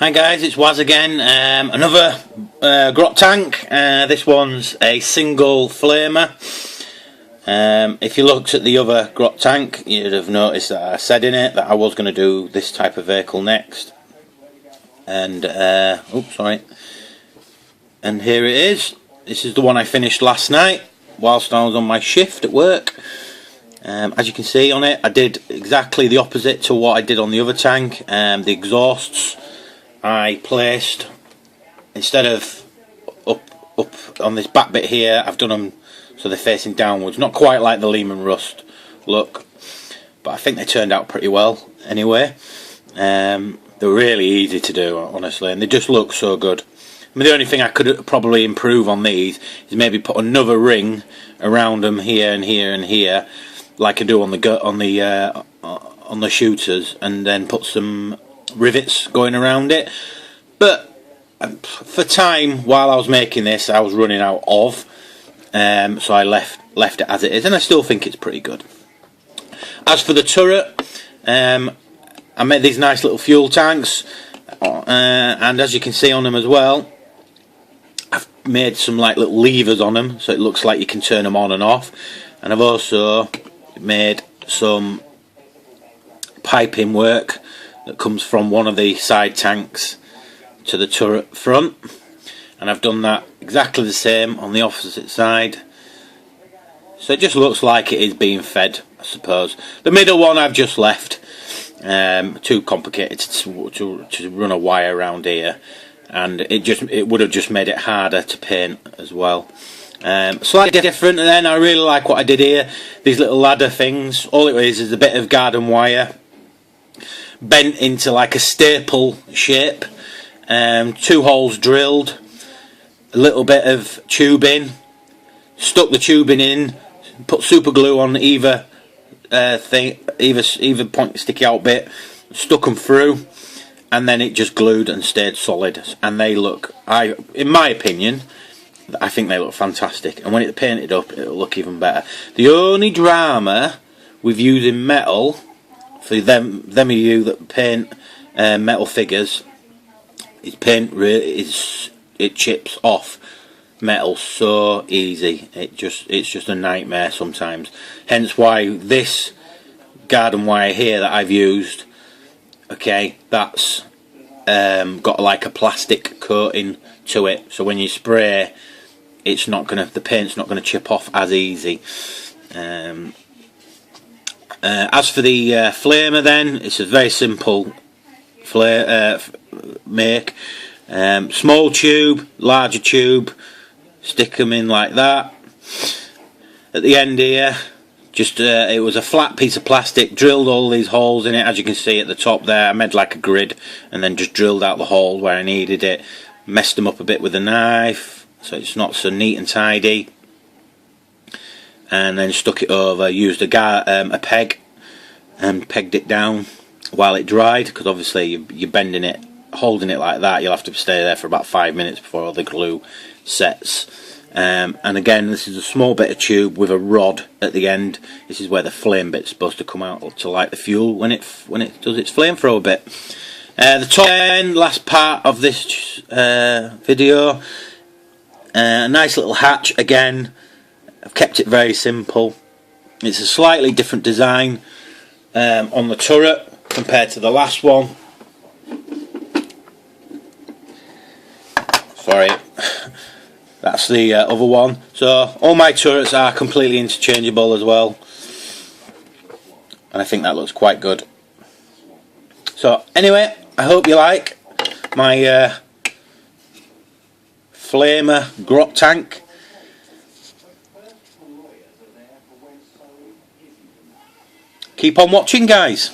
Hi guys, it's Waz again. Another grot tank. This one's a single Flammer. If you looked at the other grot tank, you'd have noticed that I said in it that I was going to do this type of vehicle next. And oops, sorry. And here it is. This is the one I finished last night whilst I was on my shift at work. As you can see on it, I did exactly the opposite to what I did on the other tank. The exhausts I placed, instead of up on this back bit here, I've done them so they're facing downwards. Not quite like the Lehman Rust look, but I think they turned out pretty well anyway. They're really easy to do, honestly, and they just look so good. I mean, the only thing I could probably improve on these is maybe put another ring around them here and here and here, like I do on the shooters, and then put some rivets going around it. But for time, while I was making this, I was running out of, so I left it as it is, and I still think it's pretty good. As for the turret, I made these nice little fuel tanks, and as you can see on them as well, I've made some like little levers on them, so it looks like you can turn them on and off. And I've also made some piping work that comes from one of the side tanks to the turret front, and I've done that exactly the same on the opposite side, so it just looks like it is being fed, I suppose. The middle one I've just left, too complicated to run a wire around here, and it would have just made it harder to paint as well. Slightly different, and then I really like what I did here. These little ladder things, all it is a bit of garden wire bent into like a staple shape, 2 holes drilled, a little bit of tubing, stuck the tubing in, put super glue on either either point sticky out bit, stuck them through, and then it just glued and stayed solid. And they look, in my opinion, I think they look fantastic, and when it's painted up it'll look even better. The only drama with using metal, for them of you that paint metal figures, is it chips off metal so easy. It's just a nightmare sometimes. Hence why this garden wire here that I've used, okay, that's got like a plastic coating to it, so when you spray, the paint's not gonna chip off as easy. As for the Flammer, then, it's a very simple make. Small tube, larger tube, stick them in like that. At the end here, just it was a flat piece of plastic, drilled all these holes in it, as you can see at the top there. I made like a grid and then just drilled out the hole where I needed it, messed them up a bit with a knife so it's not so neat and tidy, and then stuck it over, used a peg and pegged it down while it dried, because obviously you're bending it, holding it like that, you'll have to stay there for about 5 minutes before all the glue sets. And again, this is a small bit of tube with a rod at the end. This is where the flame bit's supposed to come out to light the fuel when it does its flamethrower bit. The top end, last part of this video, a nice little hatch again. I've kept it very simple. It's a slightly different design on the turret compared to the last one. Sorry, that's the other one. So all my turrets are completely interchangeable as well, and I think that looks quite good. So anyway, I hope you like my Flammer grot tank. Keep on watching, guys.